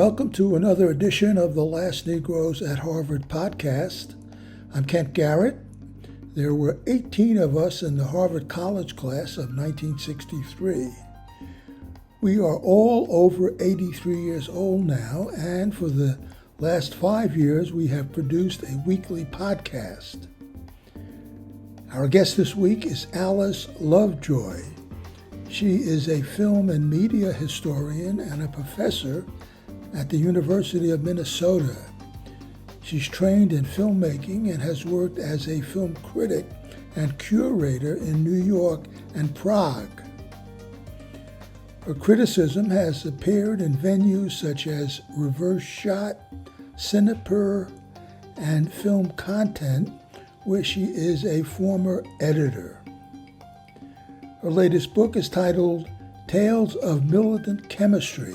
Welcome to another edition of the Last Negroes at Harvard podcast. I'm Kent Garrett. There were 18 of us in the Harvard College class of 1963. We are all over 83 years old now, and for the last 5 years we have produced a weekly podcast. Our guest this week is Alice Lovejoy. She is a film and media historian and a professor at the University of Minnesota. She's trained in filmmaking and has worked as a film critic and curator in New York and Prague. Her criticism has appeared in venues such as Reverse Shot, Cinepur, and Film Content, where she is a former editor. Her latest book is titled Tales of Militant Chemistry,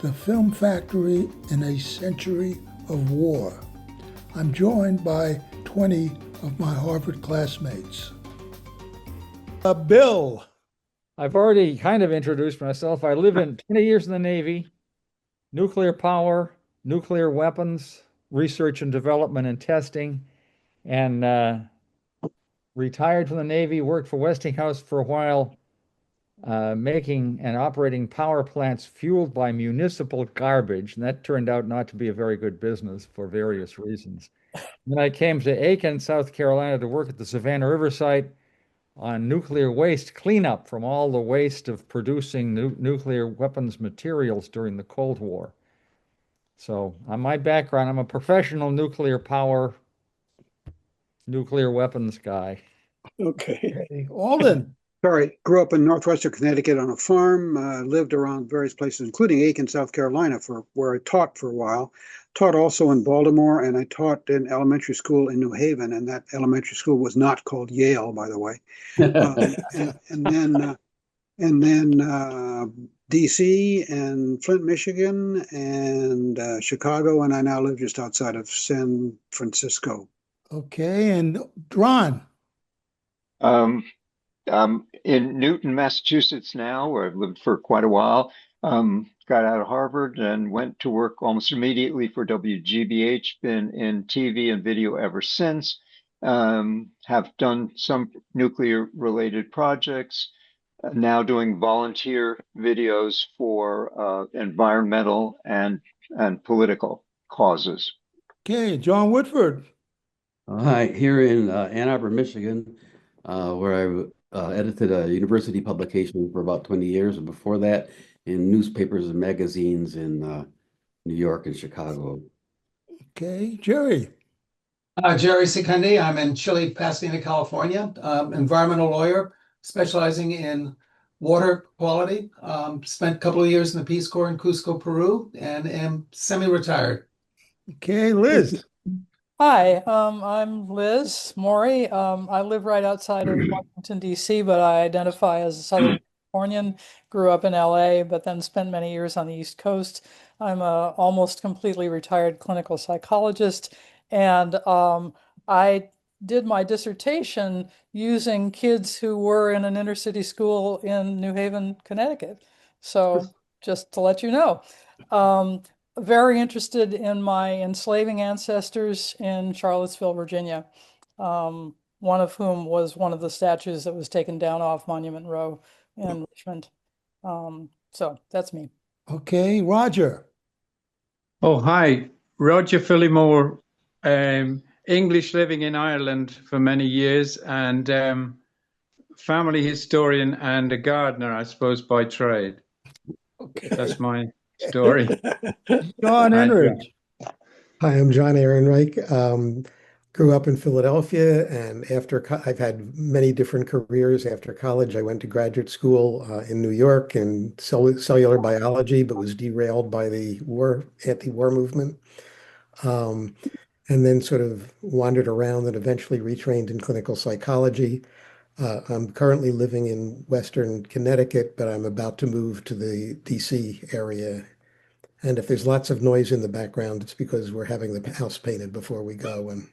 The Film Factory in a Century of War. I'm joined by 20 of my Harvard classmates. Bill. I've already kind of introduced myself. I live in 20 years in the Navy, nuclear power, nuclear weapons, research and development and testing, and retired from the Navy, worked for Westinghouse for a while, making and operating power plants fueled by municipal garbage. And that turned out not to be a very good business for various reasons. Then I came to Aiken, South Carolina to work at the Savannah River site on nuclear waste cleanup from all the waste of producing nuclear weapons materials during the Cold War. So on my background, I'm a professional nuclear power, nuclear weapons guy. Okay. Alden. Sorry, grew up in northwestern Connecticut on a farm, lived around various places, including Aiken, South Carolina, where I taught for a while. Taught also in Baltimore, and I taught in elementary school in New Haven, and that elementary school was not called Yale, by the way. And then D.C. and Flint, Michigan, and Chicago, and I now live just outside of San Francisco. Okay, and Ron. I'm in Newton, Massachusetts now, where I've lived for quite a while. Got out of Harvard and went to work almost immediately for WGBH. Been in TV and video ever since. Have done some nuclear-related projects. Now doing volunteer videos for environmental and political causes. Okay, John Woodford. Hi, here in Ann Arbor, Michigan, where I edited a university publication for about 20 years, and before that in newspapers and magazines in New York and Chicago. Okay, Jerry. Jerry Secundi. I'm in Chile, Pasadena, California. Environmental lawyer specializing in water quality. Spent a couple of years in the Peace Corps in Cusco, Peru, and am semi-retired. Okay, Liz. Hi, I'm Liz Maury. I live right outside of Washington, D.C., but I identify as a Southern Californian. Grew up in L.A., but then spent many years on the East Coast. I'm a almost completely retired clinical psychologist, and I did my dissertation using kids who were in an inner city school in New Haven, Connecticut. So just to let you know. Very interested in my enslaving ancestors in Charlottesville, Virginia, one of whom was one of the statues that was taken down off Monument Row in Richmond. So that's me. Okay, Roger. Oh, hi. Roger Phillimore, English living in Ireland for many years, and family historian and a gardener, I suppose, by trade. Okay. That's my story. John Enridge. Hi, I'm John Ehrenreich. Grew up in Philadelphia, and I've had many different careers. After college, I went to graduate school in New York in cellular biology, but was derailed by the anti-war movement. And then sort of wandered around and eventually retrained in clinical psychology. I'm currently living in Western Connecticut, but I'm about to move to the DC area. And if there's lots of noise in the background, it's because we're having the house painted before we go and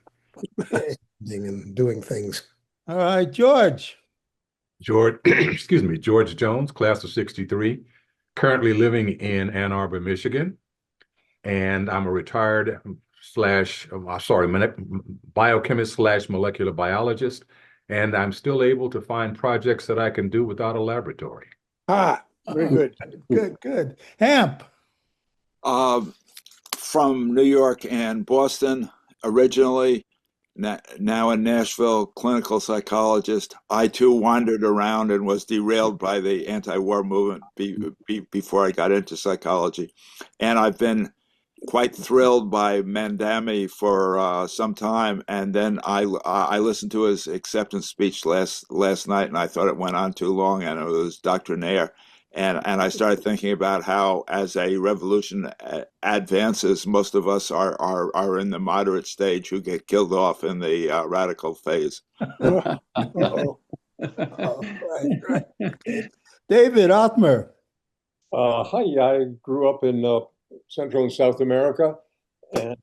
doing things. All right, George. Excuse me, George Jones, class of 63, currently living in Ann Arbor, Michigan. and I'm a retired biochemist slash molecular biologist, and I'm still able to find projects that I can do without a laboratory. Very good. Good. Hamp. From New York and Boston originally, now in Nashville, clinical psychologist. I too wandered around and was derailed by the anti-war movement before I got into psychology. And I've been quite thrilled by Mandami for some time. And then I listened to his acceptance speech last night, and I thought it went on too long, and it was doctrinaire. And I started thinking about how, as a revolution advances, most of us are in the moderate stage who get killed off in the radical phase. Right. Okay. David Othmer. Hi, I grew up in Central and South America, and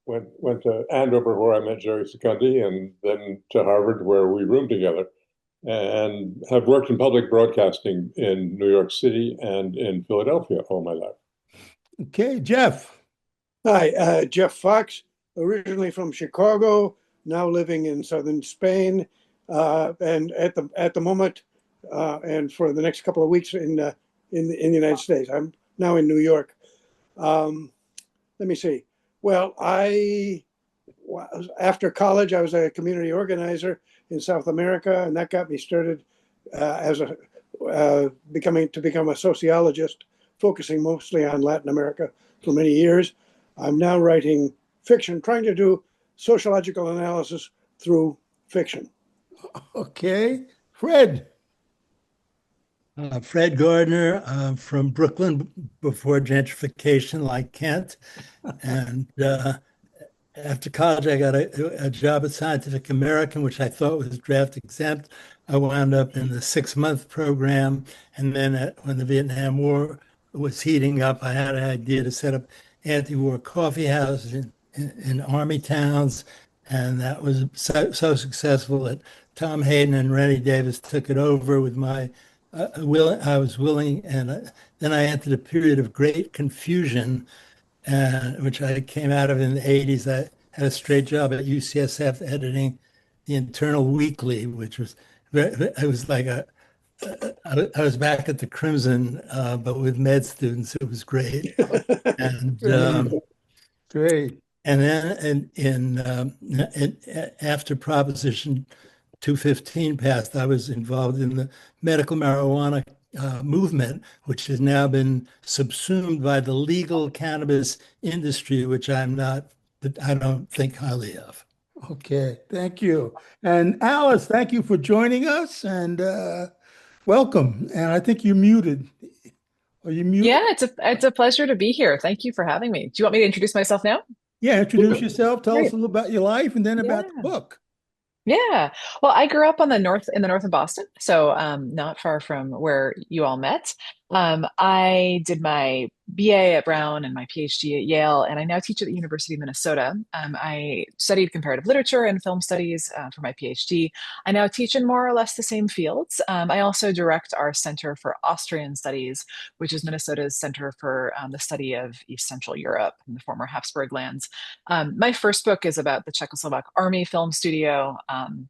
went to Andover, where I met Jerry Secundi, and then to Harvard, where we roomed together, and have worked in public broadcasting in New York City and in Philadelphia all my life. Okay, Jeff. Hi, Jeff Fox, originally from Chicago, now living in southern Spain, and at the moment, and for the next couple of weeks in the United States. I'm now in New York. Let me see. Well, after college, I was a community organizer in South America, and that got me started become a sociologist, focusing mostly on Latin America for many years. I'm now writing fiction, trying to do sociological analysis through fiction. Okay, Fred. Fred Gardner, from Brooklyn before gentrification, like Kent. And after college, I got a job at Scientific American, which I thought was draft exempt. I wound up in the 6-month program. And then when the Vietnam War was heating up, I had an idea to set up anti-war coffee houses in army towns. And that was so successful that Tom Hayden and Rennie Davis took it over with my I was willing, and then I entered a period of great confusion, which I came out of in the 80s. I had a straight job at UCSF editing the Internal Weekly, which was, it was like I was back at the Crimson, but with med students. It was great. And great. And then after Proposition 215 passed, I was involved in the medical marijuana movement, which has now been subsumed by the legal cannabis industry, which I don't think highly of. Okay, thank you. And Alice, thank you for joining us, and welcome. And I think you're muted. Are you muted? Yeah, it's a pleasure to be here. Thank you for having me. Do you want me to introduce myself now? Yeah, introduce yourself. Tell us Great. a little about your life, and then about the book. Yeah. Well, I grew up in the north of Boston, so not far from where you all met. I did my BA at Brown and my PhD at Yale, and I now teach at the University of Minnesota. I studied comparative literature and film studies for my PhD. I now teach in more or less the same fields. I also direct our Center for Austrian Studies, which is Minnesota's Center for the Study of East Central Europe and the former Habsburg lands. My first book is about the Czechoslovak Army Film Studio.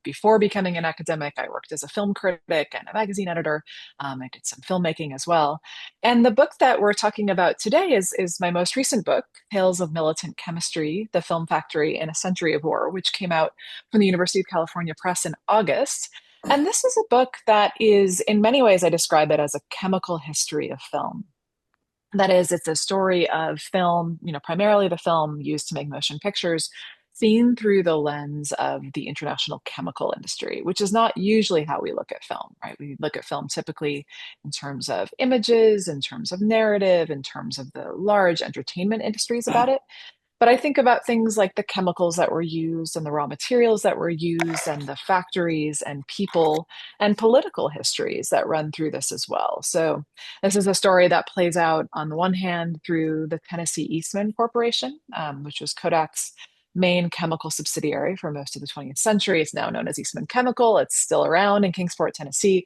Before becoming an academic, I worked as a film critic and a magazine editor. I did some filmmaking as well. And the book that we're talking about today is my most recent book, Tales of Militant Chemistry, The Film Factory in a Century of War, which came out from the University of California Press in August. And this is a book that is, in many ways, I describe it as a chemical history of film. That is, it's a story of film, primarily the film used to make motion pictures, seen through the lens of the international chemical industry, which is not usually how we look at film, right? We look at film typically in terms of images, in terms of narrative, in terms of the large entertainment industries about it. But I think about things like the chemicals that were used and the raw materials that were used and the factories and people and political histories that run through this as well. So this is a story that plays out on the one hand through the Tennessee Eastman Corporation, which was Kodak's main chemical subsidiary for most of the 20th century. It's now known as Eastman Chemical. It's still around in Kingsport, Tennessee.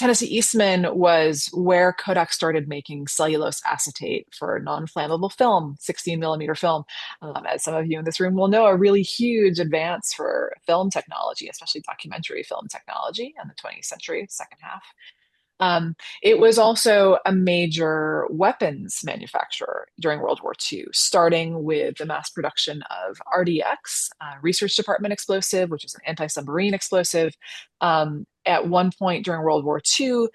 Tennessee Eastman was where Kodak started making cellulose acetate for non-flammable film, 16 millimeter film. As some of you in this room will know, a really huge advance for film technology, especially documentary film technology in the 20th century, second half. It was also a major weapons manufacturer during World War II, starting with the mass production of RDX, Research Department Explosive, which is an anti-submarine explosive. At one point during World War II,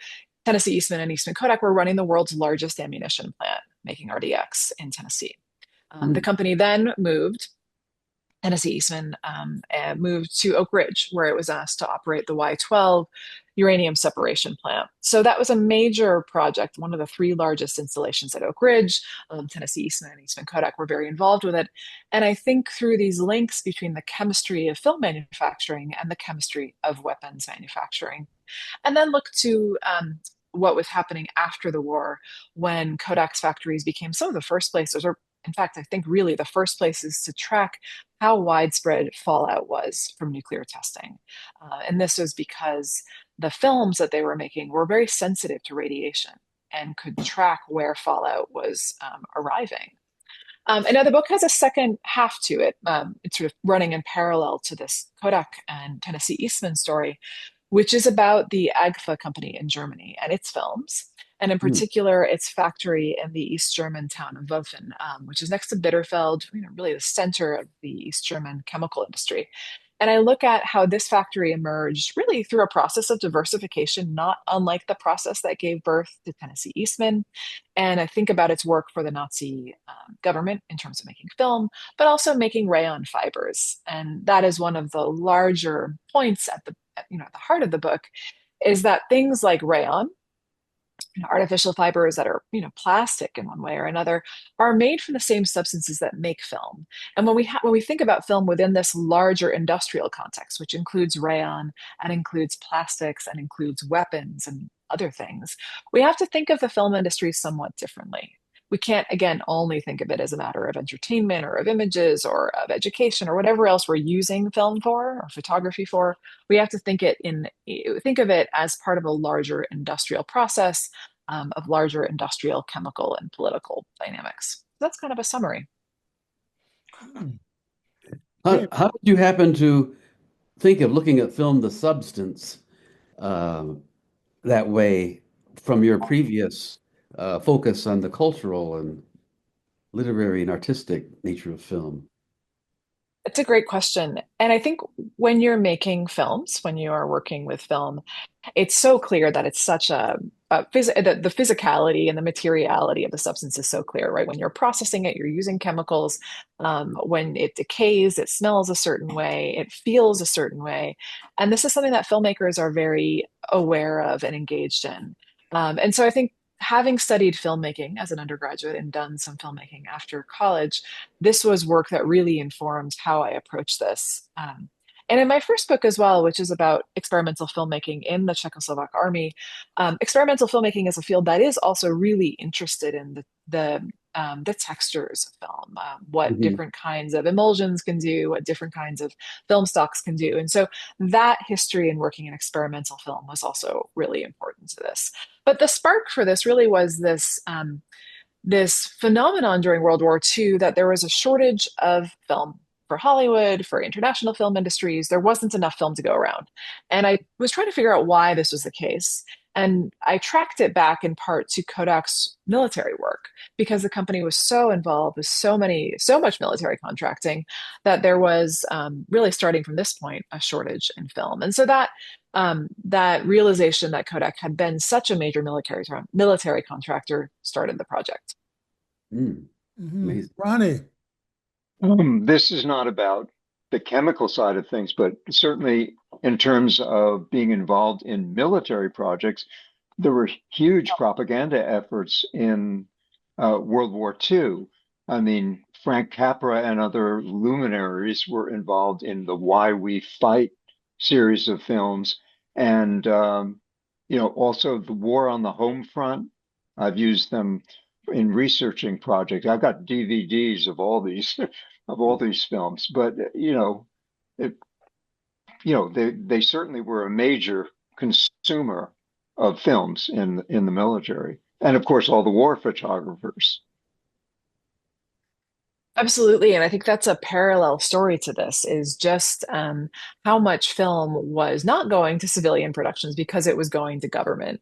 Tennessee Eastman and Eastman Kodak were running the world's largest ammunition plant, making RDX in Tennessee. The company then moved Tennessee Eastman moved to Oak Ridge, where it was asked to operate the Y-12 uranium separation plant. So that was a major project, one of the three largest installations at Oak Ridge. Tennessee Eastman and Eastman Kodak were very involved with it. And I think through these links between the chemistry of film manufacturing and the chemistry of weapons manufacturing, and then look to what was happening after the war when Kodak's factories became some of the first places, or in fact, I think really the first places to track how widespread fallout was from nuclear testing. And this was because the films that they were making were very sensitive to radiation and could track where fallout was arriving. And now the book has a second half to it. It's sort of running in parallel to this Kodak and Tennessee Eastman story, which is about the Agfa company in Germany and its films, and in particular, its factory in the East German town of Wöfen, which is next to Bitterfeld, really the center of the East German chemical industry. And I look at how this factory emerged really through a process of diversification, not unlike the process that gave birth to Tennessee Eastman. And I think about its work for the Nazi government in terms of making film, but also making rayon fibers. And that is one of the larger points at the heart of the book, is that things like rayon, artificial fibers that are plastic in one way or another, are made from the same substances that make film. And when we think about film within this larger industrial context, which includes rayon and includes plastics and includes weapons and other things, we have to think of the film industry somewhat differently. We can't, again, only think of it as a matter of entertainment or of images or of education or whatever else we're using film for or photography for. We have to think of it as part of a larger industrial process of larger industrial, chemical, and political dynamics. That's kind of a summary. How did you happen to think of looking at film, the substance, that way from your previous focus on the cultural and literary and artistic nature of film? It's a great question. And I think when you're making films, when you are working with film, it's so clear that it's such the physicality and the materiality of the substance is so clear, right? When you're processing it, you're using chemicals. When it decays, it smells a certain way, it feels a certain way. And this is something that filmmakers are very aware of and engaged in. And so I think having studied filmmaking as an undergraduate and done some filmmaking after college, this was work that really informed how I approach this. And in my first book as well, which is about experimental filmmaking in the Czechoslovak army, experimental filmmaking is a field that is also really interested in the textures of film, what different kinds of emulsions can do, what different kinds of film stocks can do. And so that history in working in experimental film was also really important to this. But the spark for this really was this phenomenon during World War II that there was a shortage of film for Hollywood, for international film industries. There wasn't enough film to go around. And I was trying to figure out why this was the case. And I tracked it back in part to Kodak's military work, because the company was so involved with so much military contracting that there was really, starting from this point, a shortage in film. And so that realization that Kodak had been such a major military contractor started the project. Ronnie. This is not about the chemical side of things, but certainly in terms of being involved in military projects, there were huge propaganda efforts in World War II. I mean, Frank Capra and other luminaries were involved in the Why We Fight series of films. And, also the War on the Home Front. I've used them in researching projects. I've got DVDs of all these films, but they certainly were a major consumer of films in the military, and of course all the war photographers. Absolutely. And I think that's a parallel story to this is just how much film was not going to civilian productions because it was going to government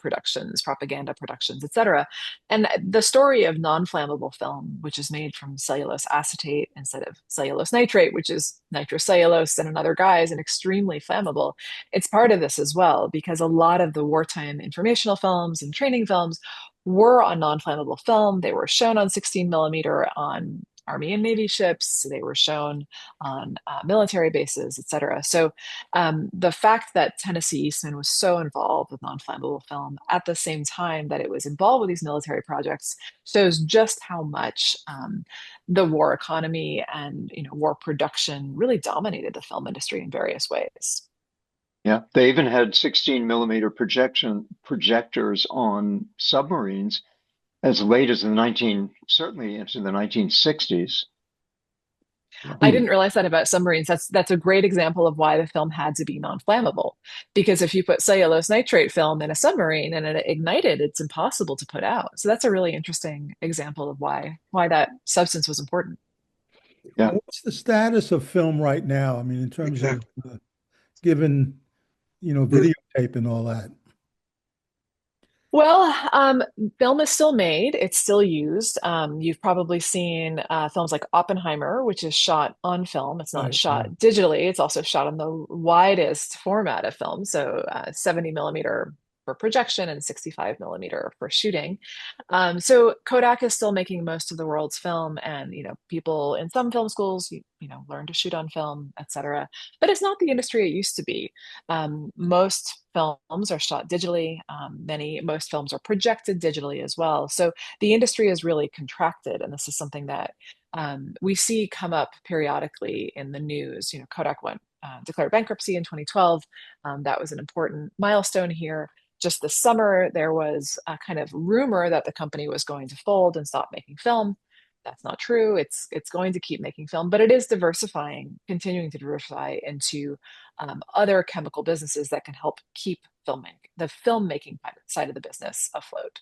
productions, propaganda productions, et cetera. And the story of non-flammable film, which is made from cellulose acetate instead of cellulose nitrate, which is nitrocellulose and another guise and extremely flammable, it's part of this as well, because a lot of the wartime informational films and training films were on non-flammable film. They were shown on 16 millimeter on Army and Navy ships. They were shown on military bases, et cetera. So the fact that Tennessee Eastman was so involved with non-flammable film at the same time that it was involved with these military projects shows just how much the war economy and war production really dominated the film industry in various ways. Yeah, they even had 16 millimeter projectors on submarines as late as certainly into the 1960s. I didn't realize that about submarines. That's a great example of why the film had to be non-flammable. Because if you put cellulose nitrate film in a submarine and it ignited, it's impossible to put out. So that's a really interesting example of why that substance was important. Yeah. What's the status of film right now? I mean, in terms of given, videotape and all that. Well, film is still made. It's still used. You've probably seen films like Oppenheimer, which is shot on film. It's not shot digitally. It's also shot on the widest format of film, so 70 millimeter for projection and 65 millimeter for shooting. So Kodak is still making most of the world's film, and people in some film schools, learn to shoot on film, etc. But it's not the industry it used to be. Most films are shot digitally. Most films are projected digitally as well. So the industry is really contracted, and this is something that we see come up periodically in the news. Kodak declared bankruptcy in 2012. That was an important milestone here. Just this summer, there was a kind of rumor that the company was going to fold and stop making film. That's not true. It's going to keep making film, but it is continuing to diversify into other chemical businesses that can help keep the filmmaking side of the business afloat.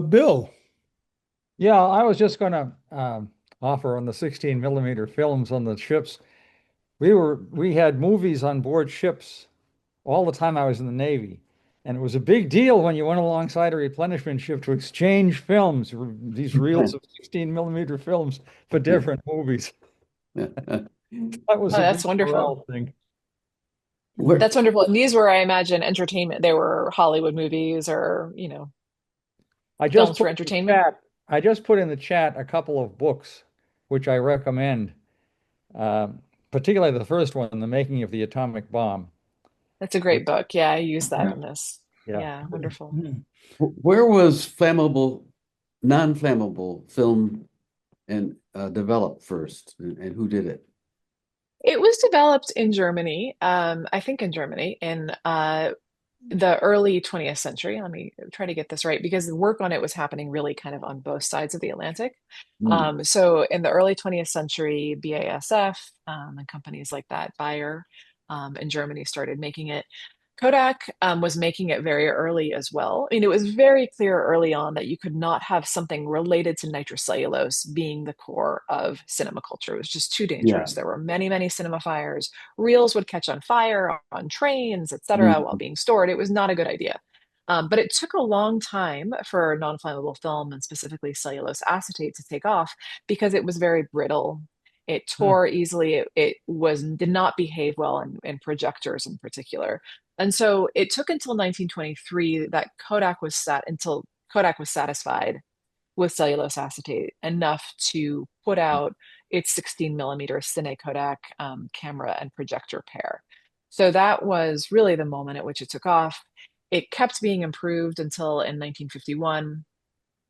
Bill. Yeah, I was just going to offer on the 16 millimeter films on the ships. We had movies on board ships all the time I was in the Navy. And it was a big deal when you went alongside a replenishment ship to exchange films, these reels of 16 millimeter films for different movies. That was that's wonderful. Thing. That's wonderful. And these were, I imagine, entertainment. They were Hollywood movies or, films for entertainment. I just put in the chat a couple of books, which I recommend, particularly the first one, The Making of the Atomic Bomb. That's a great book. Yeah, I use that in this. Yeah, wonderful. Where was non-flammable film and developed first, and who did it? It was developed in Germany, I think in Germany, in the early 20th century. Let me try to get this right, because the work on it was happening really kind of on both sides of the Atlantic. So in the early 20th century, BASF and companies like that, Bayer, in Germany started making it. Kodak was making it very early as well. I mean, it was very clear early on that you could not have something related to nitrocellulose being the core of cinema culture. It was just too dangerous. There were many, many cinema fires. Reels would catch on fire on trains, etc., while being stored. It was not a good idea. But it took a long time for non-flammable film and specifically cellulose acetate to take off because it was very brittle. It tore easily. It did not behave well in projectors in particular. And so it took until 1923 that Kodak was satisfied with cellulose acetate enough to put out its 16 millimeter Cine Kodak camera and projector pair. So that was really the moment at which it took off. It kept being improved until in 1951.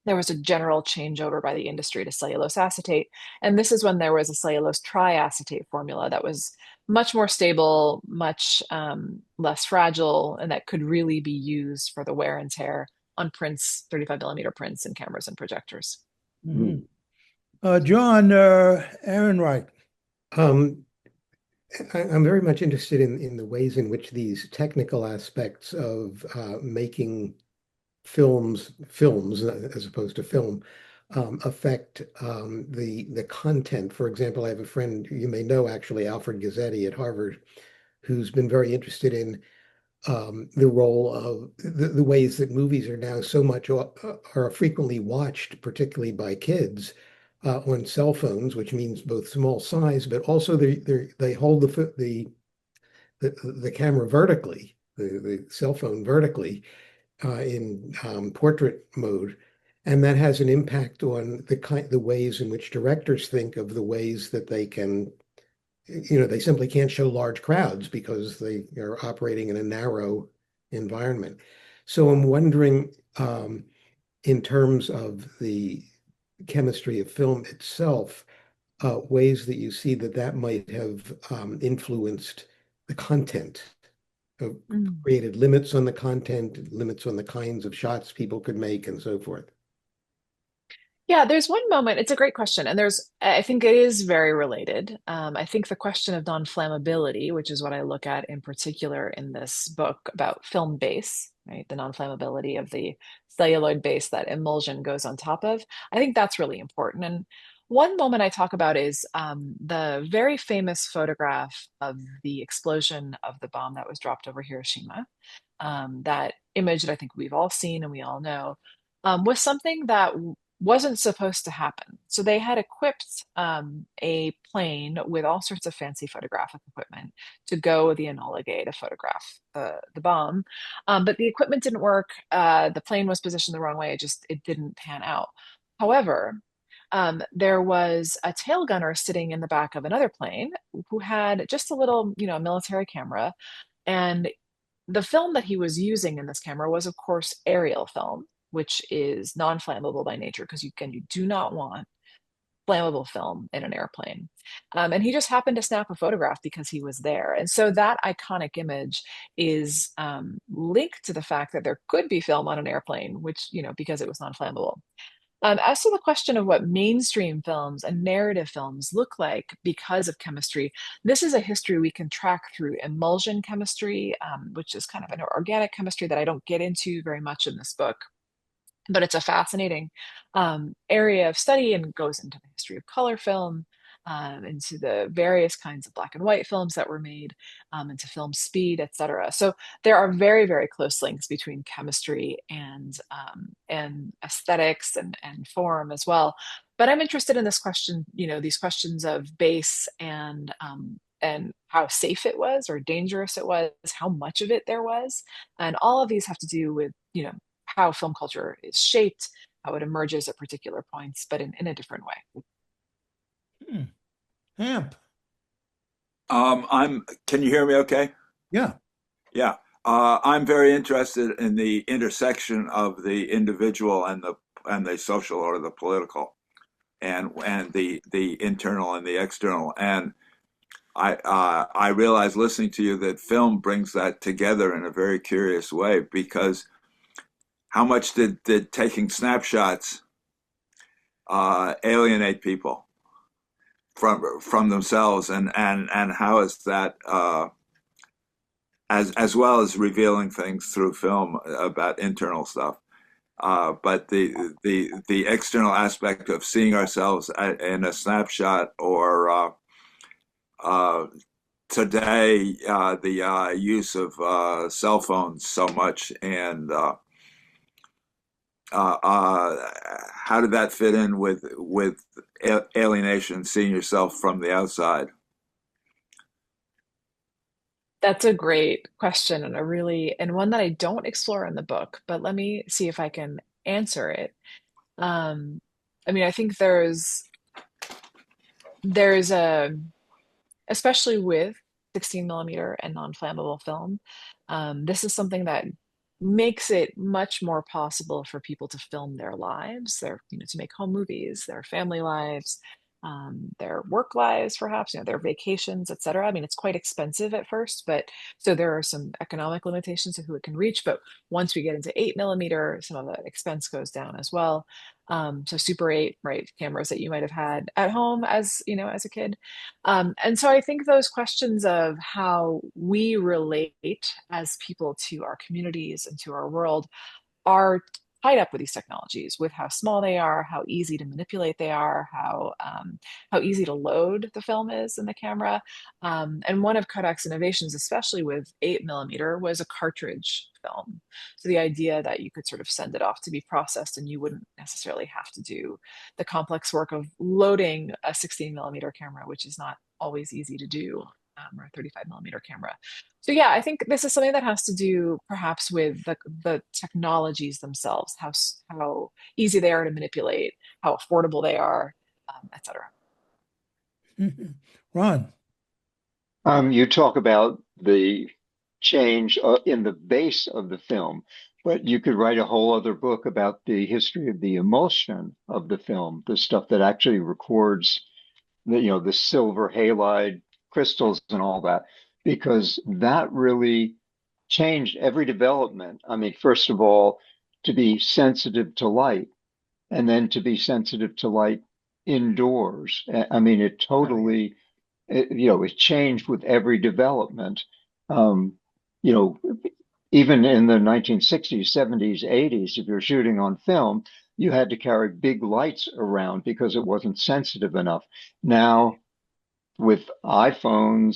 There was a general changeover by the industry to cellulose acetate. And this is when there was a cellulose triacetate formula that was much more stable, much less fragile, and that could really be used for the wear and tear on prints, 35 millimeter prints and cameras and projectors. John Ehrenreich. I'm very much interested in the ways in which these technical aspects of making films as opposed to film affect the content. For example, I have a friend you may know, actually, Alfred Gazzetti at Harvard, who's been very interested in the role of the ways that movies are now so much are frequently watched, particularly by kids, on cell phones, which means both small size, but also they hold the camera vertically, the cell phone vertically in portrait mode. And that has an impact on the ways in which directors think of the ways that they can, they simply can't show large crowds because they are operating in a narrow environment. So I'm wondering, in terms of the chemistry of film itself, ways that you see that might have influenced the content, created limits on the content, limits on the kinds of shots people could make, and so forth. Yeah, there's one moment. It's a great question. And I think it is very related. I think the question of non-flammability, which is what I look at in particular in this book about film base, right? The non-flammability of the celluloid base that emulsion goes on top of. I think that's really important. And one moment I talk about is the very famous photograph of the explosion of the bomb that was dropped over Hiroshima. That image that I think we've all seen and we all know was something that wasn't supposed to happen. So they had equipped a plane with all sorts of fancy photographic equipment to go the Enola Gay to photograph the bomb. But the equipment didn't work. The plane was positioned the wrong way. It didn't pan out. However, there was a tail gunner sitting in the back of another plane who had just a little, military camera. And the film that he was using in this camera was, of course, aerial film, which is non-flammable by nature because you do not want flammable film in an airplane. And he just happened to snap a photograph because he was there. And so that iconic image is linked to the fact that there could be film on an airplane, which, because it was non-flammable. As to the question of what mainstream films and narrative films look like because of chemistry, this is a history we can track through emulsion chemistry, which is kind of an organic chemistry that I don't get into very much in this book. But it's a fascinating area of study and goes into the history of color film, into the various kinds of black and white films that were made, into film speed, etc. So there are very, very close links between chemistry and aesthetics and form as well. But I'm interested in this question, these questions of base and how safe it was or dangerous it was, how much of it there was. And all of these have to do with, how film culture is shaped, how it emerges at particular points, but in a different way. Hamp. Can you hear me okay? Yeah. Yeah. I'm very interested in the intersection of the individual and the social or the political and the internal and the external. And I realize listening to you that film brings that together in a very curious way, because how much did taking snapshots alienate people from themselves, and how is that as well as revealing things through film about internal stuff, but the external aspect of seeing ourselves in a snapshot, or today the use of cell phones so much, and how did that fit in with alienation, seeing yourself from the outside? That's a great question, and one that I don't explore in the book, but let me see if I can answer it. I think there's especially with 16 millimeter and non-flammable film, this is something that makes it much more possible for people to film their lives, to make home movies, their family lives, their work lives, perhaps, their vacations, et cetera. I mean, it's quite expensive at first, but so there are some economic limitations of who it can reach. But once we get into 8mm, some of the expense goes down as well. So Super 8, right, cameras that you might have had at home as a kid. And so I think those questions of how we relate as people to our communities and to our world are tied up with these technologies, with how small they are, how easy to manipulate they are, how easy to load the film is in the camera. And one of Kodak's innovations, especially with 8mm, was a cartridge film. So the idea that you could sort of send it off to be processed and you wouldn't necessarily have to do the complex work of loading a 16mm camera, which is not always easy to do, or a 35mm camera. So yeah, I think this is something that has to do perhaps with the technologies themselves, how easy they are to manipulate, how affordable they are, et cetera. Ron. You talk about the change in the base of the film, but you could write a whole other book about the history of the emulsion of the film, the stuff that actually records the silver halide crystals and all that, because that really changed every development. I mean, first of all, to be sensitive to light, and then to be sensitive to light indoors. I mean, it totally, it changed with every development. You know, even in the 1960s, 70s, 80s, if you're shooting on film, you had to carry big lights around because it wasn't sensitive enough. Now, with iPhone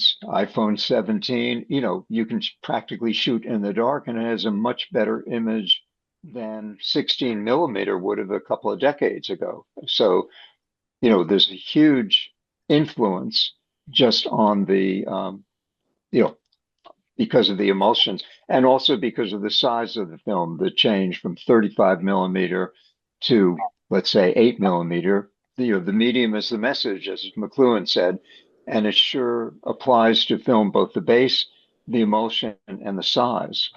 17, you can practically shoot in the dark, and it has a much better image than 16mm would have a couple of decades ago. So, there's a huge influence just on the, because of the emulsions, and also because of the size of the film, the change from 35mm to, let's say, 8mm. The medium is the message, as McLuhan said, and it sure applies to film, both the base, the emulsion, and the size.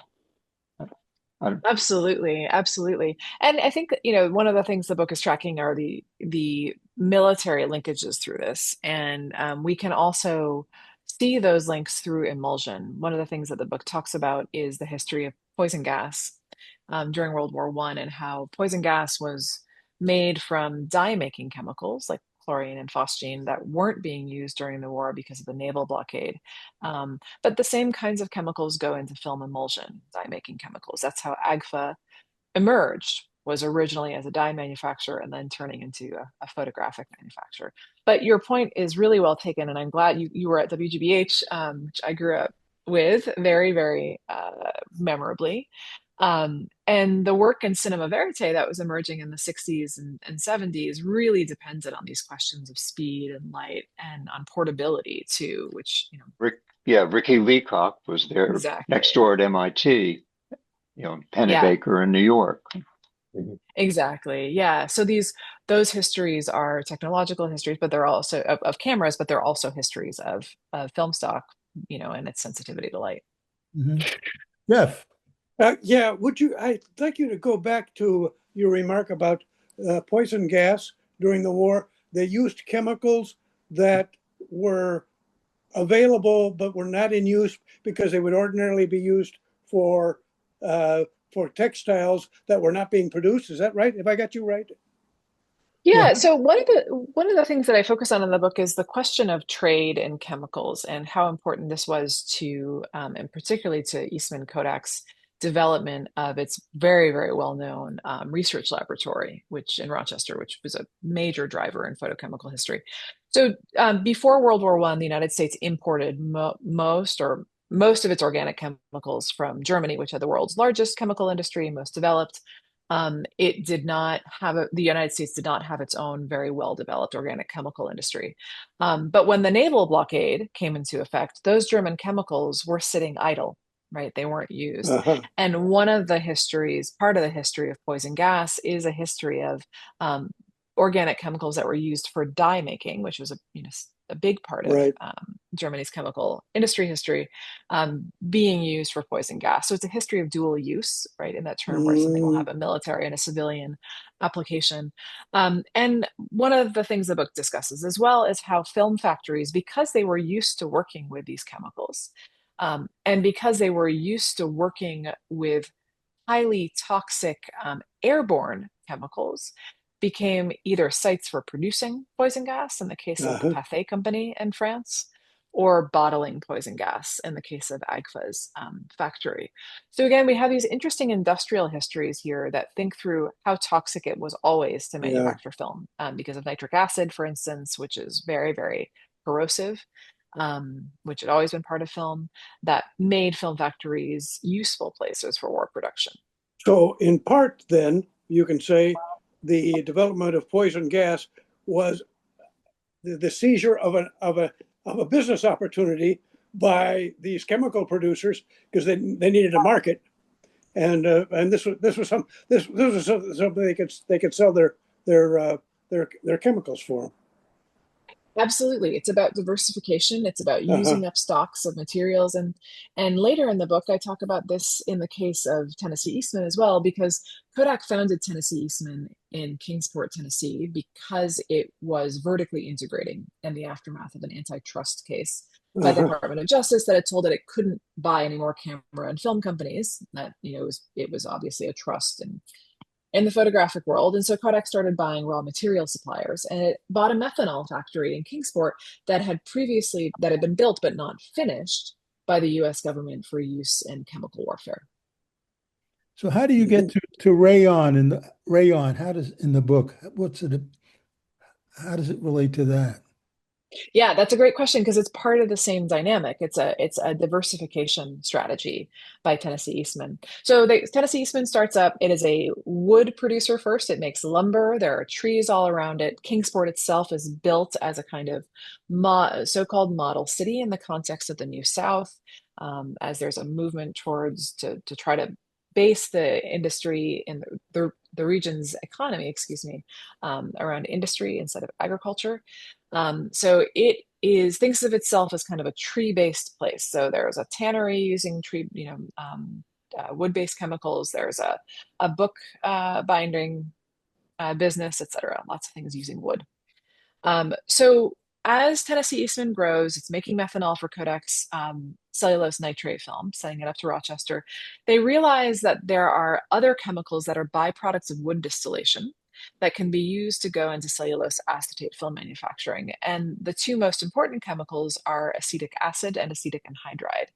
Absolutely, absolutely. And I think, one of the things the book is tracking are the military linkages through this. And we can also see those links through emulsion. One of the things that the book talks about is the history of poison gas during World War I, and how poison gas was made from dye-making chemicals like chlorine and phosgene that weren't being used during the war because of the naval blockade. But the same kinds of chemicals go into film emulsion, dye-making chemicals. That's how AGFA emerged, was originally as a dye manufacturer and then turning into a photographic manufacturer. But your point is really well taken, and I'm glad you were at WGBH, which I grew up with very, very memorably. And the work in cinema verite that was emerging in the 60s and 70s really depended on these questions of speed and light and on portability too, which, Ricky Leacock was there exactly next door at MIT, Pennebaker in New York. Exactly. Yeah. So those histories are technological histories, but they're also of cameras, but they're also histories of film stock, and its sensitivity to light. Mm-hmm. Jeff. Yeah, I'd like you to go back to your remark about poison gas during the war. They used chemicals that were available but were not in use because they would ordinarily be used for textiles that were not being produced. Is that right? Have I got you right? Yeah, so one of the things that I focus on in the book is the question of trade in chemicals and how important this was to, and particularly to Eastman Kodak's development of its very, very well-known research laboratory, which in Rochester, which was a major driver in photochemical history. So before World War I, the United States imported most of its organic chemicals from Germany, which had the world's largest chemical industry, most developed. The United States did not have its own very well-developed organic chemical industry. But when the naval blockade came into effect, those German chemicals were sitting idle, right? They weren't used. And part of the history of poison gas is a history of organic chemicals that were used for dye making, which was a big part of Germany's chemical industry history, being used for poison gas. So it's a history of dual use, right? In that term, where something will have a military and a civilian application. And one of the things the book discusses as well is how film factories, because they were used to working with these chemicals, and because they were used to working with highly toxic airborne chemicals, became either sites for producing poison gas in the case of the Pathé Company in France, or bottling poison gas in the case of Agfa's factory. So again, we have these interesting industrial histories here that think through how toxic it was always to manufacture film, because of nitric acid, for instance, which is very, very corrosive, which had always been part of film, that made film factories useful places for war production. So in part, then, you can say the development of poison gas was the seizure of a business opportunity by these chemical producers, because they needed a market, and this was something they could sell their chemicals for. Absolutely. It's about diversification. It's about using up stocks of materials. And later in the book, I talk about this in the case of Tennessee Eastman as well, because Kodak founded Tennessee Eastman in Kingsport, Tennessee, because it was vertically integrating in the aftermath of an antitrust case by the Department of Justice that had told it couldn't buy any more camera and film companies. That, it was obviously a trust in the photographic world. And so Kodak started buying raw material suppliers, and it bought a methanol factory in Kingsport that had been built but not finished by the US government for use in chemical warfare. So how do you get to rayon how does in the book, how does it relate to that? Yeah, that's a great question, because it's part of the same dynamic. It's a diversification strategy by Tennessee Eastman. So Tennessee Eastman starts up, it is a wood producer first. It makes lumber. There are trees all around it. Kingsport itself is built as a kind of so-called model city in the context of the New South, as there's a movement towards to try to base the industry in the region's economy, around industry instead of agriculture. So it thinks of itself as kind of a tree-based place. So there's a tannery using wood-based chemicals. There's a book binding business, etc. Lots of things using wood. So as Tennessee Eastman grows, it's making methanol for Kodak's cellulose nitrate film, sending it up to Rochester. They realize that there are other chemicals that are byproducts of wood distillation that can be used to go into cellulose acetate film manufacturing. And the two most important chemicals are acetic acid and acetic anhydride.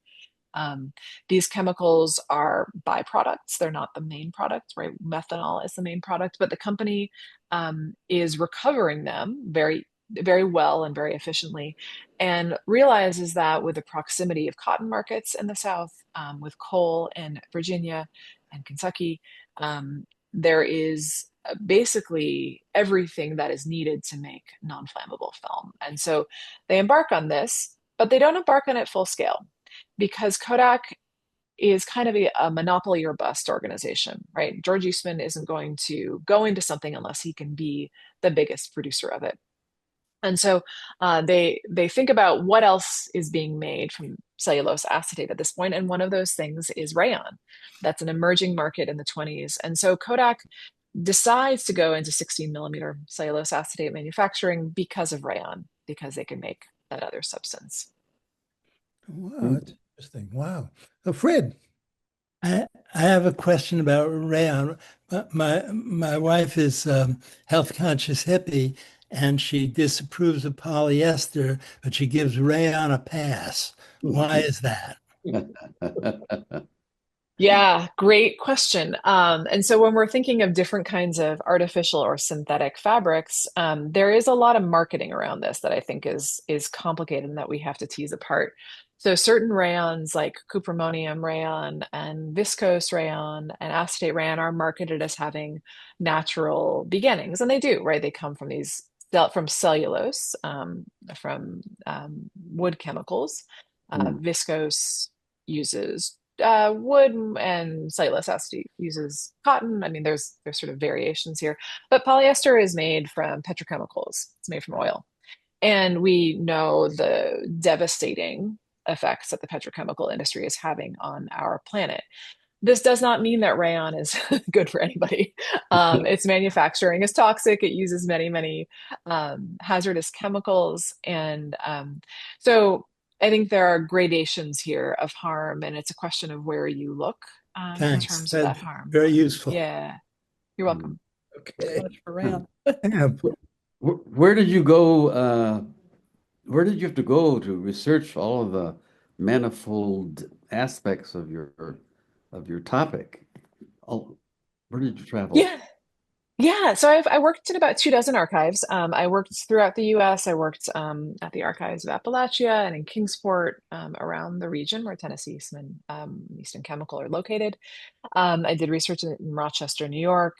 These chemicals are byproducts. They're not the main product, right? Methanol is the main product, but the company is recovering them very, very well and very efficiently, and realizes that with the proximity of cotton markets in the South, with coal in Virginia and Kentucky, there is basically everything that is needed to make non-flammable film. And so they embark on this, but they don't embark on it full scale, because Kodak is kind of a monopoly or bust organization, right? George Eastman isn't going to go into something unless he can be the biggest producer of it. And so they think about what else is being made from cellulose acetate at this point, and one of those things is rayon. That's an emerging market in the 20s. And so Kodak decides to go into 16 millimeter cellulose acetate manufacturing because of rayon, because they can make that other substance. Wow, that's interesting. Wow. Fred. I have a question about rayon. My wife is health conscious hippie, and she disapproves of polyester, but she gives rayon a pass. Why is that? Yeah, great question. And so when we're thinking of different kinds of artificial or synthetic fabrics, there is a lot of marketing around this that I think is complicated and that we have to tease apart. So certain rayons like cupramonium rayon and viscose rayon and acetate rayon are marketed as having natural beginnings, and they do, right? They come from from cellulose, from wood chemicals. Viscose uses wood, and cellulose acetate uses cotton. I mean, there's sort of variations here, but polyester is made from petrochemicals. It's made from oil. And we know the devastating effects that the petrochemical industry is having on our planet. This does not mean that rayon is good for anybody. Its manufacturing is toxic. It uses many, many hazardous chemicals. And so I think there are gradations here of harm, and it's a question of where you look in Thanks. terms of that That's harm. very useful. Yeah, you're welcome. Okay. Much for Rand. Yeah, Where did you go? Where did you have to go to research all of the manifold aspects of your topic? Oh, where did you travel? Yeah. Yeah, so I worked in about 2 dozen archives. I worked throughout the U.S. I worked at the archives of Appalachia and in Kingsport, around the region where Tennessee Eastman Chemical are located. I did research in Rochester, New York.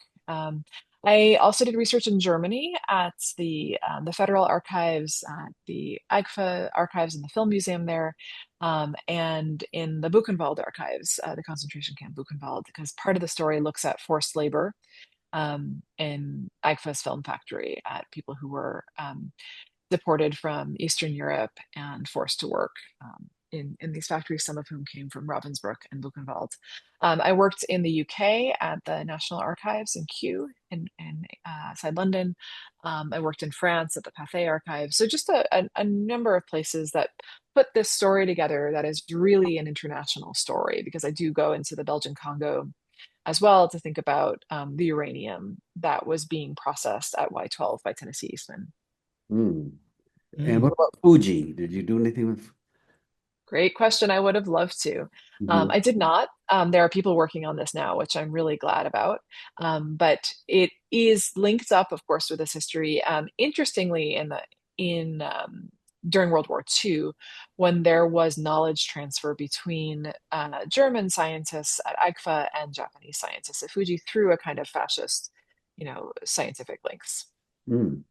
I also did research in Germany at the Federal Archives, the AGFA archives, and the Film Museum there, and in the Buchenwald archives, the concentration camp Buchenwald, because part of the story looks at forced labor in AGFA's film factory at people who were deported from Eastern Europe and forced to work in these factories, some of whom came from Ravensbrück and Buchenwald. I worked in the UK at the National Archives in Kew in outside London. I worked in France at the Pathé Archives. So just a number of places that put this story together that is really an international story, because I do go into the Belgian Congo as well to think about the uranium that was being processed at Y12 by Tennessee Eastman. Hmm. And what about Fuji? Did you do anything with? Great question. I would have loved to. Mhm. I did not. There are people working on this now, which I'm really glad about. But it is linked up, of course, with this history. Interestingly, in during World War II, when there was knowledge transfer between German scientists at AGFA and Japanese scientists at Fuji through a kind of fascist, scientific links. Hmm.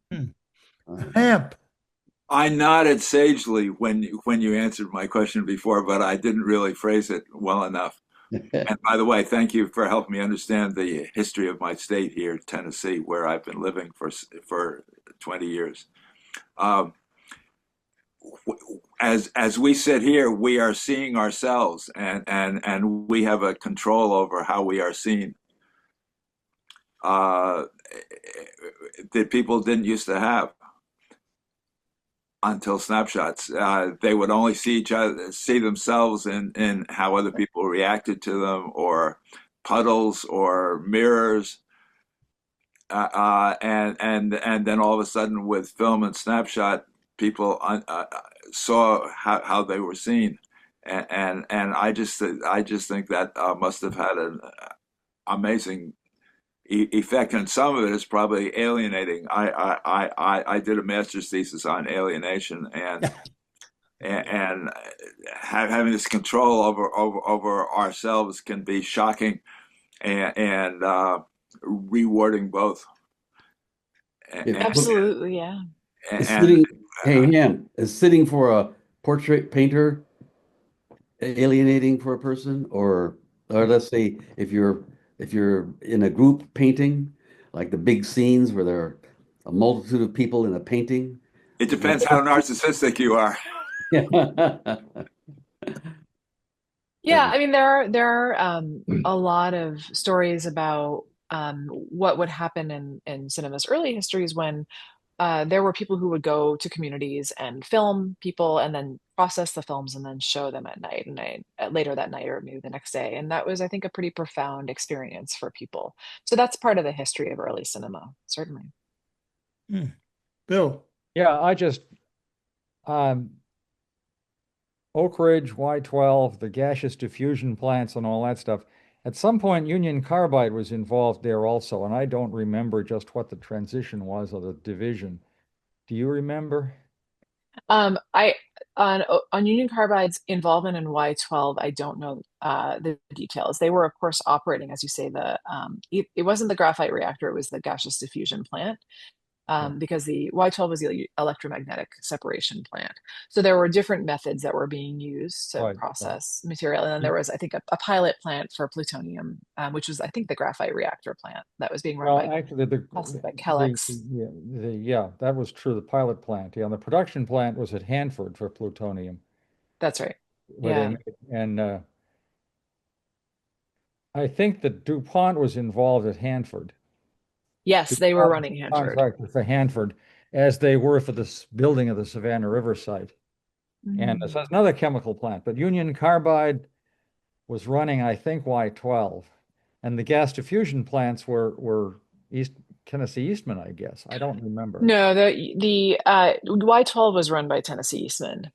Hamp. I nodded sagely when you answered my question before, but I didn't really phrase it well enough. And by the way, thank you for helping me understand the history of my state here, Tennessee, where I've been living for 20 years. As we sit here, we are seeing ourselves, and we have a control over how we are seen. That people didn't used to have until snapshots. They would only see themselves in how other people reacted to them, or puddles or mirrors. And then all of a sudden, with film and snapshot, people saw how they were seen, and I just think that must have had an amazing effect, and some of it is probably alienating. I did a master's thesis on alienation, and having this control over ourselves can be shocking and rewarding both. Absolutely, yeah. Is sitting for a portrait painter alienating for a person, or let's say if you're in a group painting, like the big scenes where there are a multitude of people in a painting? It depends how narcissistic you are. Yeah, I mean there are a lot of stories about what would happen in cinema's early histories when there were people who would go to communities and film people and then process the films and then show them at night and later that night or maybe the next day. And that was, I think, a pretty profound experience for people. So that's part of the history of early cinema, certainly. Bill. Yeah, Oak Ridge, Y12, the gaseous diffusion plants and all that stuff. At some point, Union Carbide was involved there also, and I don't remember just what the transition was of the division. Do you remember? I on Union Carbide's involvement in Y12, I don't know the details. They were, of course, operating, as you say, it wasn't the graphite reactor; it was the gaseous diffusion plant. because the Y12 was the electromagnetic separation plant. So there were different methods that were being used to process material. And then there was, I think, a pilot plant for plutonium, which was, I think, the graphite reactor plant that was being run possibly by Kellex. That was true, the pilot plant. Yeah, and the production plant was at Hanford for plutonium. That's right. I think that DuPont was involved at Hanford. Yes, they were running Hanford. Contractor for Hanford, as they were for this building of the Savannah River site. And so it's another chemical plant, but Union Carbide was running, I think, Y12. And the gas diffusion plants were Tennessee Eastman, I guess. I don't remember. No, the Y12 was run by Tennessee Eastman.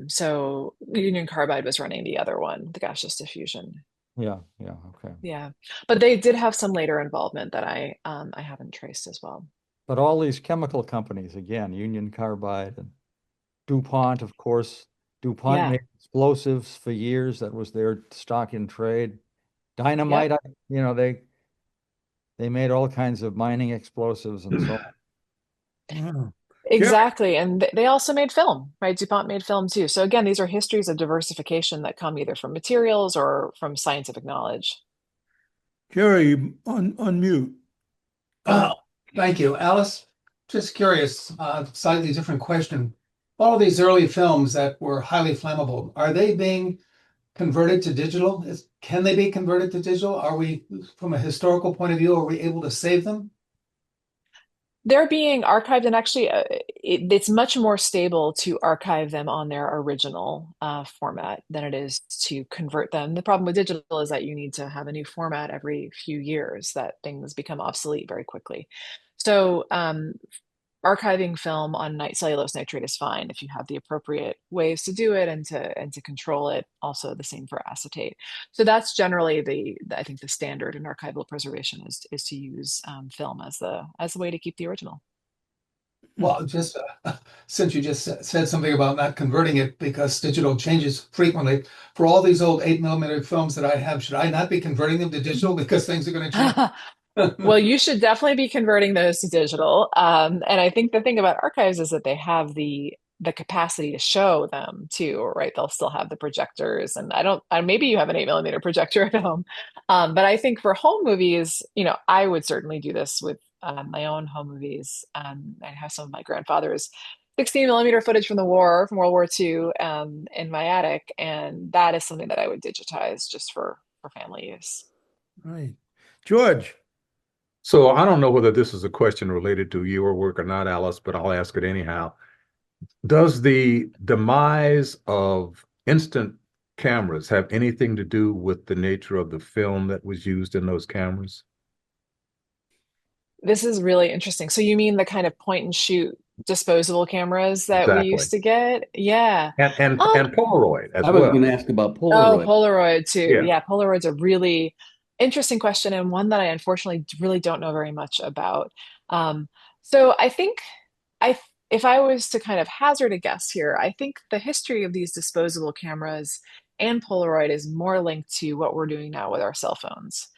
So Union Carbide was running the other one, the gaseous diffusion. Yeah, okay. Yeah, but they did have some later involvement that I haven't traced as well. But all these chemical companies, again, Union Carbide and DuPont, of course. DuPont made explosives for years. That was their stock in trade. Dynamite, they made all kinds of mining explosives and so on. Exactly. And they also made film, right? DuPont made film too. So again, these are histories of diversification that come either from materials or from scientific knowledge. Jerry, on mute. Thank you. Alice, just curious, slightly different question. All of these early films that were highly flammable, are they being converted to digital? Can they be converted to digital? Are we, from a historical point of view, are we able to save them? They're being archived, and actually it's much more stable to archive them on their original format than it is to convert them. The problem with digital is that you need to have a new format every few years, that things become obsolete very quickly. So archiving film on cellulose nitrate is fine if you have the appropriate ways to do it and to control it. Also the same for acetate. So that's generally I think the standard in archival preservation is to use film as the way to keep the original. Well, just since you just said something about not converting it because digital changes frequently, for all these old 8mm films that I have, should I not be converting them to digital because things are going to change? Well, you should definitely be converting those to digital. And I think the thing about archives is that they have the capacity to show them too, right? They'll still have the projectors, and maybe you have an 8mm projector at home. But I think for home movies, I would certainly do this with my own home movies. I have some of my grandfather's 16mm footage from the war, from World War II, in my attic. And that is something that I would digitize just for family use. Right. George. So I don't know whether this is a question related to your work or not, Alice, but I'll ask it anyhow. Does the demise of instant cameras have anything to do with the nature of the film that was used in those cameras? This is really interesting. So you mean the kind of point and shoot disposable cameras that we used to get? Yeah. And Polaroid as well. I was going to ask about Polaroid. Oh, Polaroid too. Yeah, Polaroid's a really interesting question, and one that I unfortunately really don't know very much about. So I think if I was to kind of hazard a guess here, I think the history of these disposable cameras and Polaroid is more linked to what we're doing now with our cell phones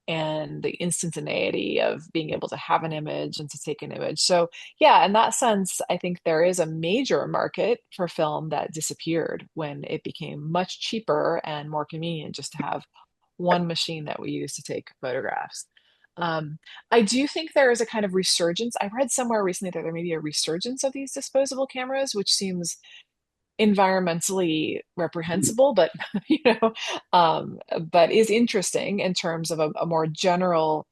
and the instantaneity of being able to have an image and to take an image. So yeah, in that sense, I think there is a major market for film that disappeared when it became much cheaper and more convenient just to have one machine that we use to take photographs. I do think there is a kind of resurgence. I read somewhere recently that there may be a resurgence of these disposable cameras, which seems environmentally reprehensible, but but is interesting in terms of a more general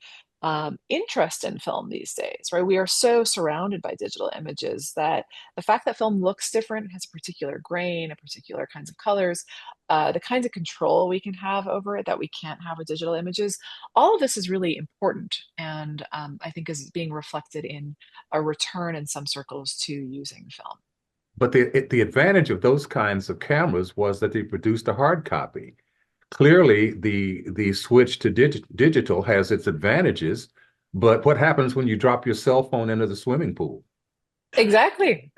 interest in film these days, right? We are so surrounded by digital images that the fact that film looks different, has a particular grain, a particular kinds of colors, the kinds of control we can have over it that we can't have with digital images, all of this is really important, and I think is being reflected in a return in some circles to using film. But the advantage of those kinds of cameras was that they produced a hard copy. Clearly, the switch to digital has its advantages, but what happens when you drop your cell phone into the swimming pool? Exactly.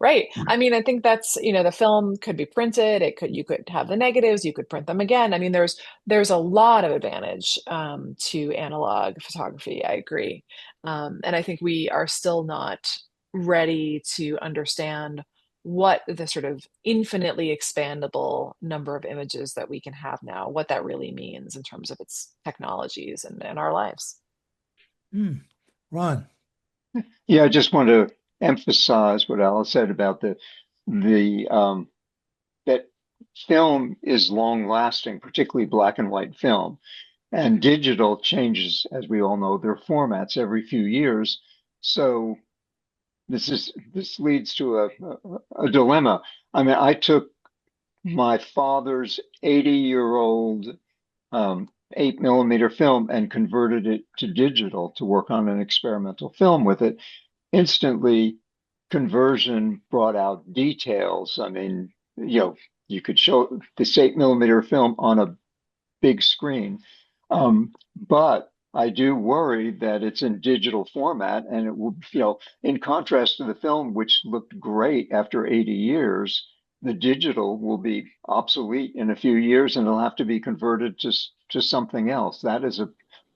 Right. I mean, I think that's, the film could be printed. You could have the negatives, you could print them again. I mean, there's a lot of advantage to analog photography. I agree. And I think we are still not ready to understand what the sort of infinitely expandable number of images that we can have now, what that really means in terms of its technologies and our lives. Ron. Yeah, I just want to emphasize what Alice said about the that film is long lasting, particularly black and white film. And digital changes, as we all know, their formats every few years. So this leads to a dilemma. I mean, I took my father's 80-year-old 8 millimeter film and converted it to digital to work on an experimental film with it. Instantly, conversion brought out details. I mean, you could show this 8 millimeter film on a big screen. But I do worry that it's in digital format and it will, in contrast to the film, which looked great after 80 years, the digital will be obsolete in a few years and it'll have to be converted to something else. That is a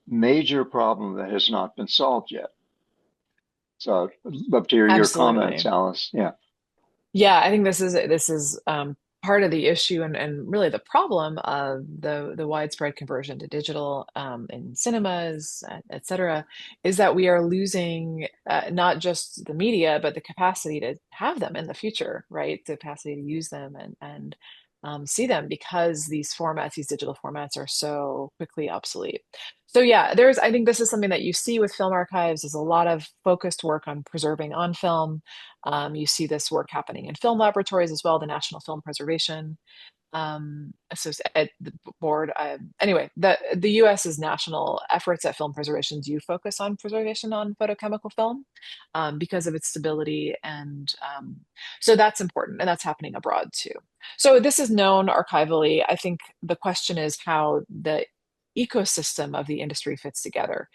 major problem that has not been solved yet. So I'd love to hear your comments, Absolutely. Alice. Yeah. Yeah, I think this is part of the issue and really the problem of the widespread conversion to digital in cinemas, et cetera, is that we are losing not just the media, but the capacity to have them in the future, right? The capacity to use them and see them because these formats, these digital formats are so quickly obsolete. So yeah, I think this is something that you see with film archives. There's a lot of focused work on preserving on film. You see this work happening in film laboratories as well, the National Film Preservation at the board. Anyway, the US's national efforts at film preservation do focus on preservation on photochemical film because of its stability. And so that's important, and that's happening abroad too. So this is known archivally. I think the question is how the ecosystem of the industry fits together.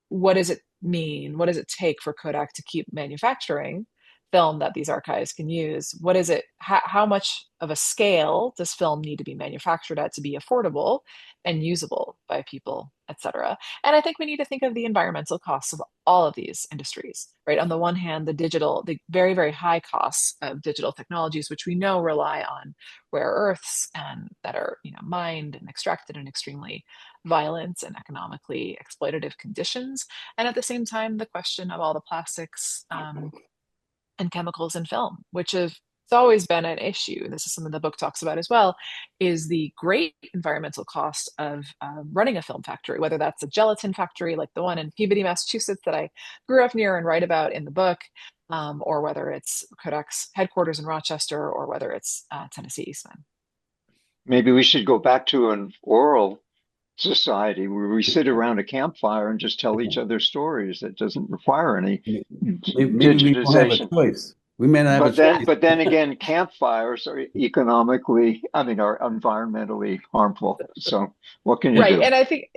What does it mean? What does it take for Kodak to keep manufacturing film that these archives can use? What is it? How much of a scale does film need to be manufactured at to be affordable and usable by people, et cetera? And I think we need to think of the environmental costs of all of these industries, right? On the one hand, the very, very high costs of digital technologies, which we know rely on rare earths and that are, mined and extracted in extremely violent and economically exploitative conditions. And at the same time, the question of all the plastics and chemicals in film, which have it's always been an issue. This is something the book talks about as well, is the great environmental cost of running a film factory, whether that's a gelatin factory like the one in Peabody, Massachusetts that I grew up near and write about in the book, or whether it's Kodak's headquarters in Rochester, or whether it's Tennessee Eastman. Maybe we should go back to an oral society where we sit around a campfire and just tell each other stories. That doesn't require any Maybe we don't have a digitization. choice. We may not have a choice. But then again, campfires are are environmentally harmful. So what can you do? And I think,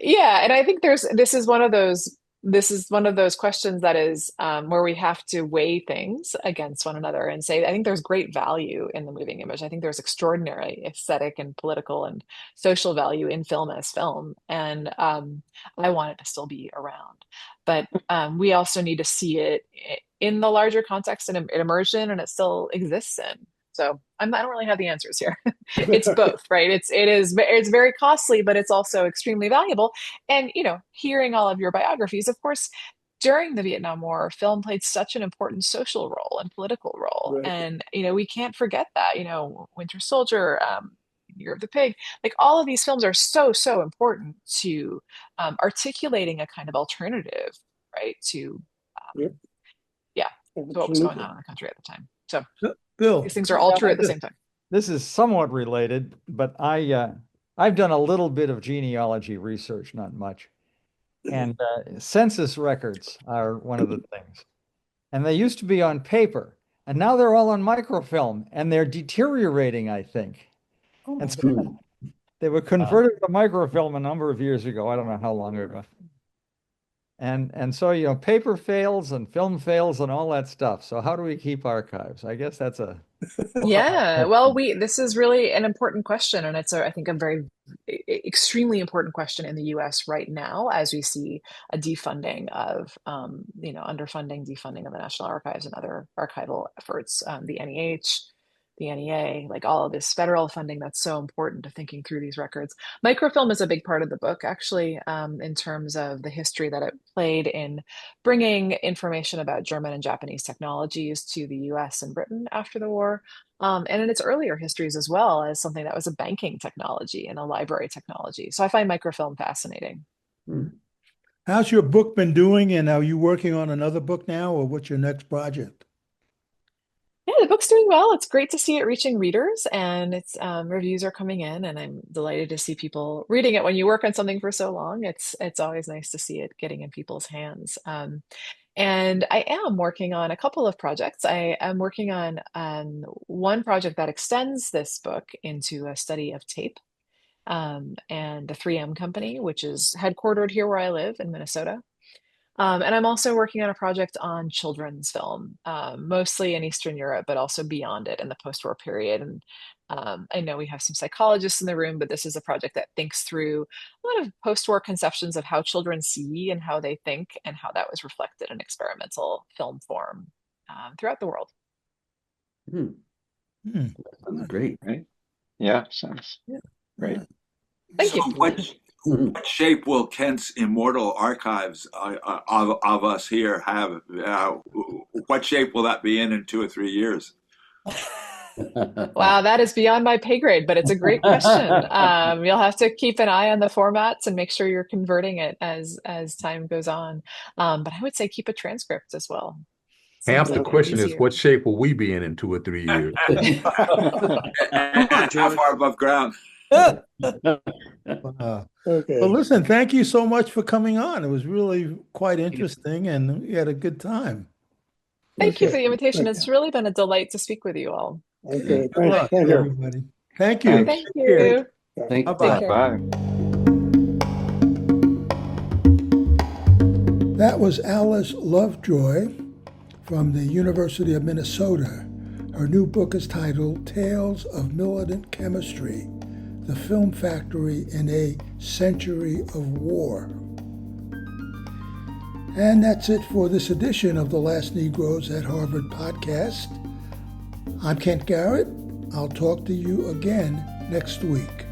this is one of those questions that is where we have to weigh things against one another and say, I think there's great value in the moving image. I think there's extraordinary aesthetic and political and social value in film as film. And I want it to still be around. But we also need to see it in the larger context and it emerged in and it still exists in. So I don't really have the answers here. It's both, right? It's very costly, but it's also extremely valuable. And hearing all of your biographies, of course, during the Vietnam War, film played such an important social role and political role, Right. and we can't forget that. Winter Soldier, Year of the Pig, like all of these films are so important to articulating a kind of alternative, right? To Yep. to what was going on in the country at the time. So. Bill, These things are all true at the same time. This is somewhat related, but I've done a little bit of genealogy research, not much. And census records are one of the things. And they used to be on paper, and now they're all on microfilm, and they're deteriorating, I think. And so they were converted to microfilm a number of years ago. I don't know how long ago. And so, you know, paper fails and film fails and all that stuff. So how do we keep archives? I guess that's a Yeah, well, this is really an important question, and it's I think a very extremely important question in the U.S. right now as we see a defunding of underfunding, defunding of the National Archives and other archival efforts, the NEH, the NEA, like all of this federal funding that's so important to thinking through these records. Microfilm is a big part of the book, actually, in terms of the history that it played in bringing information about German and Japanese technologies to the US and Britain after the war. And in its earlier histories as well as something that was a banking technology and a library technology. So I find microfilm fascinating. How's your book been doing, and are you working on another book now, or what's your next project? Yeah, the book's doing well. It's great to see it reaching readers, and its reviews are coming in, and I'm delighted to see people reading it. When you work on something for so long, it's always nice to see it getting in people's hands. And I am working on a couple of projects. I am working on one project that extends this book into a study of tape, and the 3M company, which is headquartered here where I live in Minnesota. And I'm also working on a project on children's film, mostly in Eastern Europe, but also beyond it in the post-war period. And I know we have some psychologists in the room, but this is a project that thinks through a lot of post-war conceptions of how children see and how they think, and how that was reflected in experimental film form throughout the world. That's great. Right? Yeah, sounds great. Thank you. What shape will Kent's immortal archives of us here have? What shape will that be in 2 or 3 years? Wow, that is beyond my pay grade, but it's a great question. You'll have to keep an eye on the formats and make sure you're converting it as time goes on. But I would say keep a transcript as well. Half the question is, easier. what shape will we be in 2 or 3 years? How far above ground? Okay. Well, listen, thank you so much for coming on. It was really quite interesting, and we had a good time. Thank you for the invitation. It's really been a delight to speak with you all. Okay, Good luck, thank you. everybody. Thank you. Thank you. Thank you. Bye-bye. Bye. That was Alice Lovejoy from the University of Minnesota. Her new book is titled Tales of Militant Chemistry, The Film Factory in a Century of War. And that's it for this edition of the Last Negroes at Harvard podcast. I'm Kent Garrett. I'll talk to you again next week.